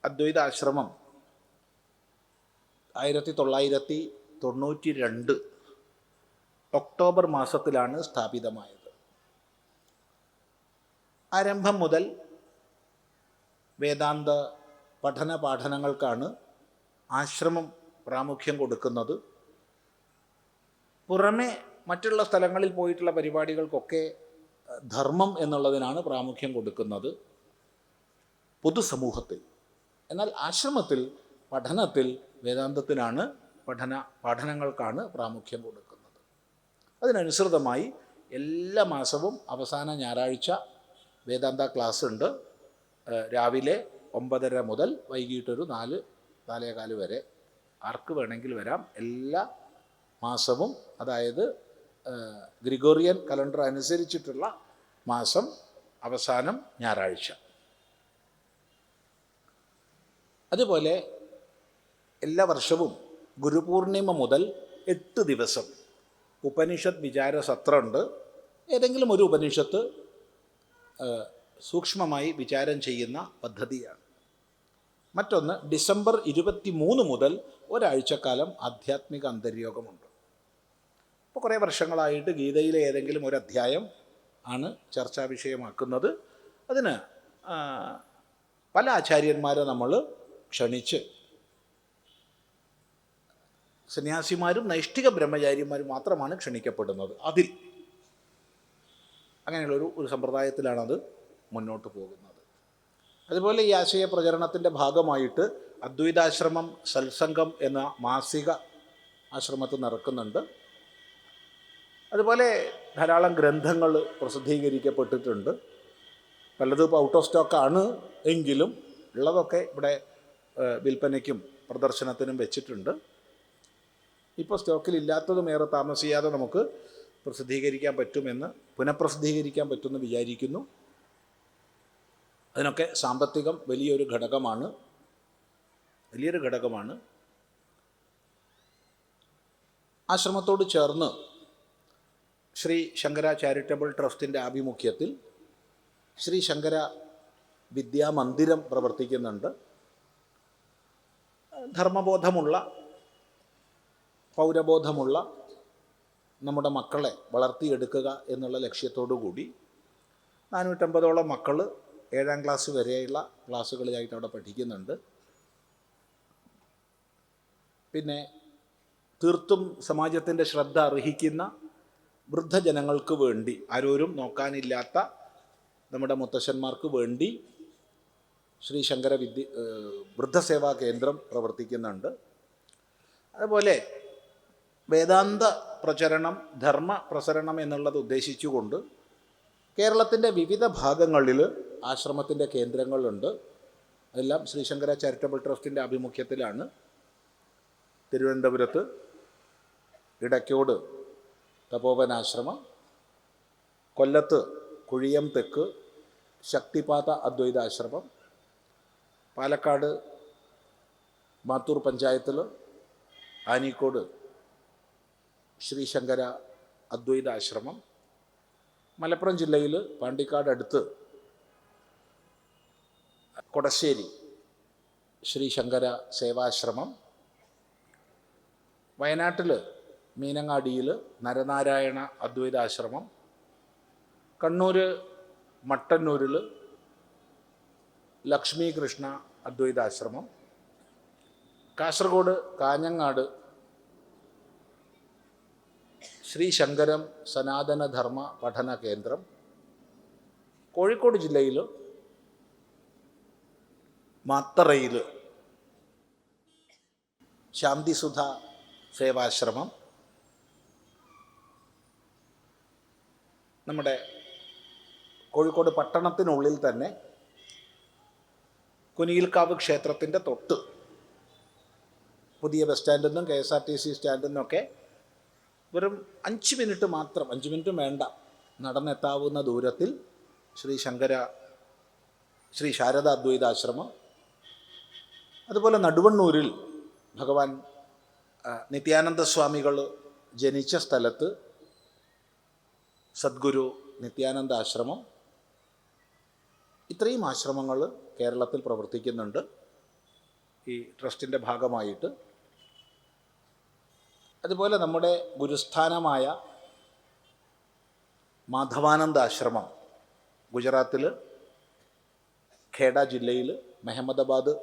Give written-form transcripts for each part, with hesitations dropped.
Advaita Ashram 1992 October മാസത്തിലാണ് സ്ഥാപിതമായത്. ആരംഭം മുതൽ വേദാന്ത പഠനപാഠനങ്ങൾക്കാണ് ആശ്രമം പ്രാമുഖ്യം കൊടുക്കുന്നത്. പുറമെ മറ്റുള്ള സ്ഥലങ്ങളിൽ പോയിട്ടുള്ള പരിപാടികൾക്കൊക്കെ ധർമ്മം എന്നുള്ളതിനാണ് പ്രാമുഖ്യം കൊടുക്കുന്നത് പൊതുസമൂഹത്തിൽ. എന്നാൽ ആശ്രമത്തിൽ പഠനത്തിൽ വേദാന്തത്തിനാണ് പഠനങ്ങൾക്കാണ് പ്രാമുഖ്യം കൊടുക്കുന്നത്. അതിനനുസൃതമായി എല്ലാ മാസവും അവസാന ഞായറാഴ്ച വേദാന്ത ക്ലാസ് ഉണ്ട്. രാവിലെ 9:30 മുതൽ വൈകിട്ടൊരു 4-4:15 വരെ ആർക്ക് വേണമെങ്കിൽ വരാം. എല്ലാ മാസവും, അതായത് ഗ്രിഗോറിയൻ കലണ്ടർ അനുസരിച്ചിട്ടുള്ള മാസം അവസാനം ഞായറാഴ്ച. അതുപോലെ എല്ലാ വർഷവും ഗുരുപൂർണിമ മുതൽ 8 ദിവസം ഉപനിഷത്ത് വിചാര സത്രമുണ്ട്. ഏതെങ്കിലും ഒരു ഉപനിഷത്ത് സൂക്ഷ്മമായി വിചാരം ചെയ്യുന്ന പദ്ധതിയാണ്. മറ്റൊന്ന് ഡിസംബർ 23 മുതൽ ഒരാഴ്ചക്കാലം ആധ്യാത്മിക അന്തര്യോഗമുണ്ട്. ഇപ്പോൾ കുറേ വർഷങ്ങളായിട്ട് ഗീതയിലെ ഏതെങ്കിലും ഒരു അധ്യായം ആണ് ചർച്ചാ വിഷയമാക്കുന്നത്. അതിന് പല ആചാര്യന്മാരെ നമ്മൾ ക്ഷണിച്ച്, സന്യാസിമാരും നൈഷ്ഠിക ബ്രഹ്മചാരിമാരും മാത്രമാണ് ക്ഷണിക്കപ്പെടുന്നത്. അതിൽ അങ്ങനെയുള്ളൊരു സമ്പ്രദായത്തിലാണത് മുന്നോട്ട് പോകുന്നത്. അതുപോലെ ഈ ആശയ പ്രചരണത്തിൻ്റെ ഭാഗമായിട്ട് അദ്വൈതാശ്രമം സത്സംഗം എന്ന മാസിക ആശ്രമത്തിൽ നടക്കുന്നുണ്ട്. അതുപോലെ ധാരാളം ഗ്രന്ഥങ്ങൾ പ്രസിദ്ധീകരിക്കപ്പെട്ടിട്ടുണ്ട്. പലതും ഇപ്പോൾ ഔട്ട് ഓഫ് സ്റ്റോക്കാണ് എങ്കിലും ഉള്ളതൊക്കെ ഇവിടെ വിൽപ്പനയ്ക്കും പ്രദർശനത്തിനും വെച്ചിട്ടുണ്ട്. ഇപ്പോൾ സ്റ്റോക്കിലില്ലാത്തതും ഏറെ താമസിയാതെ നമുക്ക് പുനഃപ്രസിദ്ധീകരിക്കാൻ പറ്റുമെന്ന് വിചാരിക്കുന്നു. അതിനൊക്കെ സാമ്പത്തികം വലിയൊരു ഘടകമാണ്. ആശ്രമത്തോട് ചേർന്ന് ശ്രീ ശങ്കര ചാരിറ്റബിൾ ട്രസ്റ്റിൻ്റെ ആഭിമുഖ്യത്തിൽ ശ്രീ ശങ്കര വിദ്യാമന്ദിരം പ്രവർത്തിക്കുന്നുണ്ട്. ധർമ്മബോധമുള്ള, പൗരബോധമുള്ള നമ്മുടെ മക്കളെ വളർത്തിയെടുക്കുക എന്നുള്ള ലക്ഷ്യത്തോടു കൂടി 450ഓളം മക്കൾ 7ാം ക്ലാസ് വരെയുള്ള ക്ലാസ്സുകളിലായിട്ട് അവിടെ പഠിക്കുന്നുണ്ട്. പിന്നെ തീർത്തും സമാജത്തിൻ്റെ ശ്രദ്ധ അർഹിക്കുന്ന വൃദ്ധജനങ്ങൾക്ക് വേണ്ടി, ആരോരും നോക്കാനില്ലാത്ത നമ്മുടെ മുത്തശ്ശന്മാർക്ക് വേണ്ടി ശ്രീ ശങ്കര വൃദ്ധസേവാ കേന്ദ്രം പ്രവർത്തിക്കുന്നുണ്ട്. അതുപോലെ വേദാന്ത പ്രചരണം, ധർമ്മ പ്രസരണം എന്നുള്ളത് ഉദ്ദേശിച്ചുകൊണ്ട് കേരളത്തിൻ്റെ വിവിധ ഭാഗങ്ങളിൽ ആശ്രമത്തിൻ്റെ കേന്ദ്രങ്ങളുണ്ട്. അതെല്ലാം ശ്രീ ശങ്കര ചാരിറ്റബിൾ ട്രസ്റ്റിൻ്റെ ആഭിമുഖ്യത്തിലാണ്. തിരുവനന്തപുരത്ത് ഇടയ്ക്കോട് തപോവനാശ്രമം, കൊല്ലത്ത് കുഴിയം തെക്ക് ശക്തിപാത അദ്വൈതാശ്രമം, പാലക്കാട് മാത്തൂർ പഞ്ചായത്തിൽ ആനിക്കോട് ശ്രീ ശങ്കര അദ്വൈതാശ്രമം, മലപ്പുറം ജില്ലയിൽ പാണ്ടിക്കാട് അടുത്ത് കൊടശ്ശേരി ശ്രീ ശങ്കര സേവാശ്രമം, വയനാട്ടിൽ മീനങ്ങാടിയിൽ നരനാരായണ അദ്വൈതാശ്രമം, കണ്ണൂർ മട്ടന്നൂരിൽ ലക്ഷ്മി കൃഷ്ണ അദ്വൈതാശ്രമം, കാസർഗോഡ് കാഞ്ഞങ്ങാട് ശ്രീ ശങ്കരം സനാതനധർമ്മ പഠന കേന്ദ്രം, കോഴിക്കോട് ജില്ലയിൽ മാത്തറയിൽ ശാന്തിസുധ സേവാശ്രമം, നമ്മുടെ കോഴിക്കോട് പട്ടണത്തിനുള്ളിൽ തന്നെ കുനിയിൽക്കാവ് ക്ഷേത്രത്തിൻ്റെ തൊട്ട് പുതിയ ബസ് സ്റ്റാൻഡിൽ നിന്നും KSRTC സ്റ്റാൻഡിൽ നിന്നൊക്കെ വെറും 5 മിനിറ്റ് മാത്രം, 5 മിനിറ്റും വേണ്ട, നടന്നെത്താവുന്ന ദൂരത്തിൽ ശ്രീ ശാരദ അദ്വൈതാശ്രമം. അതുപോലെ നടുവണ്ണൂരിൽ ഭഗവാൻ നിത്യാനന്ദ സ്വാമികൾ ജനിച്ച സ്ഥലത്ത് സദ്ഗുരു നിത്യാനന്ദ ആശ്രമം. ഇത്രയും ആശ്രമങ്ങൾ കേരളത്തിൽ പ്രവർത്തിക്കുന്നുണ്ട്. ഈ ട്രസ്റ്റിൻ്റെ ഭാഗമായിട്ട്. അതുപോലെ നമ്മുടെ ഗുരുസ്ഥാനമായ മാധവാനന്ദ ആശ്രമം ഗുജറാത്തിൽ ഖേഡ ജില്ലയിൽ മെഹമ്മദാബാദ്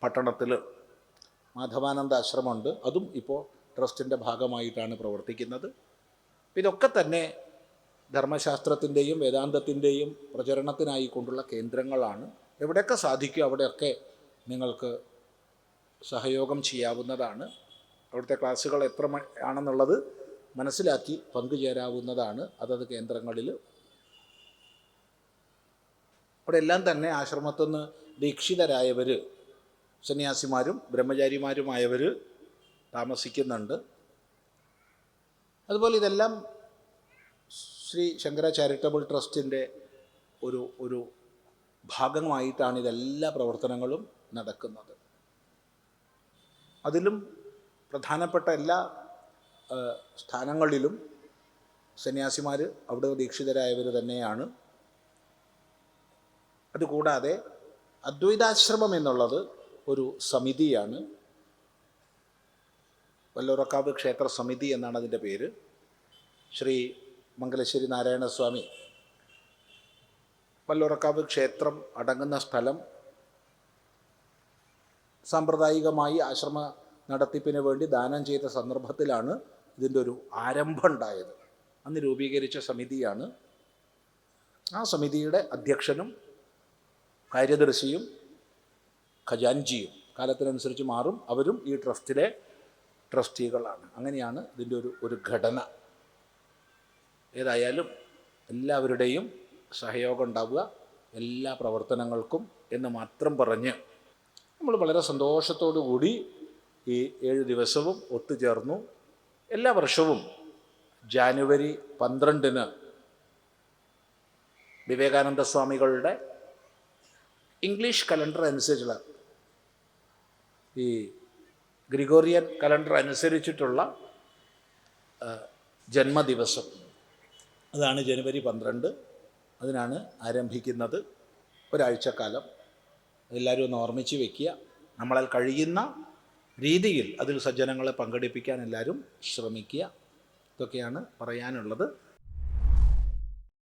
പട്ടണത്തിൽ മാധവാനന്ദ ആശ്രമമുണ്ട്. അതും ഇപ്പോൾ ട്രസ്റ്റിൻ്റെ ഭാഗമായിട്ടാണ് പ്രവർത്തിക്കുന്നത്. ഇതൊക്കെ തന്നെ ധർമ്മശാസ്ത്രത്തിൻ്റെയും വേദാന്തത്തിൻ്റെയും പ്രചരണത്തിനായി കൊണ്ടുള്ള കേന്ദ്രങ്ങളാണ്. എവിടെയൊക്കെ സാധിക്കും അവിടെയൊക്കെ നിങ്ങൾക്ക് സഹയോഗം ചെയ്യാവുന്നതാണ്. അവിടുത്തെ ക്ലാസ്സുകൾ എത്ര ആണെന്നുള്ളത് മനസ്സിലാക്കി പങ്കുചേരാവുന്നതാണ് അതത് കേന്ദ്രങ്ങളിൽ. അവിടെ എല്ലാം തന്നെ ആശ്രമത്തിൽ നിന്ന് ദീക്ഷിതരായവർ, സന്യാസിമാരും ബ്രഹ്മചാരിമാരുമായവർ താമസിക്കുന്നുണ്ട്. അതുപോലെ ഇതെല്ലാം ശ്രീ ശങ്കര ചാരിറ്റബിൾ ട്രസ്റ്റിൻ്റെ ഒരു ഭാഗമായിട്ടാണ് ഇതെല്ലാ പ്രവർത്തനങ്ങളും നടക്കുന്നത്. അതിലും പ്രധാനപ്പെട്ട എല്ലാ സ്ഥാനങ്ങളിലും സന്യാസിമാർ അവിടെ ദീക്ഷിതരായവർ തന്നെയാണ്. അതുകൂടാതെ അദ്വൈതാശ്രമം എന്നുള്ളത് ഒരു സമിതിയാണ്. വല്ലൂറക്കാവ് ക്ഷേത്ര സമിതി എന്നാണ് അതിൻ്റെ പേര്. ശ്രീ മംഗലശ്ശേരി നാരായണസ്വാമി വല്ലൂറക്കാവ് ക്ഷേത്രം അടങ്ങുന്ന സ്ഥലം സാമ്പ്രദായികമായി ആശ്രമ നടത്തിപ്പിന് വേണ്ടി ദാനം ചെയ്ത സന്ദർഭത്തിലാണ് ഇതിൻ്റെ ഒരു ആരംഭം ഉണ്ടായത്. അന്ന് രൂപീകരിച്ച സമിതിയാണ്. ആ സമിതിയുടെ അധ്യക്ഷനും കാര്യദർശിയും ഖജാൻജിയും കാലത്തിനനുസരിച്ച് മാറും. അവരും ഈ ട്രസ്റ്റിലെ ട്രസ്റ്റികളാണ്. അങ്ങനെയാണ് ഇതിൻ്റെ ഒരു ഘടന. ഏതായാലും എല്ലാവരുടെയും സഹയോഗം ഉണ്ടാവുക എല്ലാ പ്രവർത്തനങ്ങൾക്കും എന്ന് മാത്രം പറഞ്ഞ് നമ്മൾ വളരെ സന്തോഷത്തോടു കൂടി ഈ 7 ദിവസവും ഒത്തുചേർന്നു. എല്ലാ വർഷവും ജാനുവരി 12 വിവേകാനന്ദ സ്വാമികളുടെ ഇംഗ്ലീഷ് കലണ്ടർ അനുസരിച്ചുള്ള, ഈ ഗ്രിഗോറിയൻ കലണ്ടർ അനുസരിച്ചിട്ടുള്ള ജന്മദിവസം, അതാണ് ജനുവരി 12. അതിനാണ് ആരംഭിക്കുന്നത്. ഒരാഴ്ചക്കാലം എല്ലാവരും ഒന്ന് ഓർമ്മിച്ച് വയ്ക്കുക. നമ്മളാൽ കഴിയുന്ന രീതിയിൽ അതിൽ സജ്ജനങ്ങളെ പങ്കെടുപ്പിക്കാൻ എല്ലാവരും ശ്രമിക്കുക. ഇതൊക്കെയാണ് പറയാനുള്ളത്.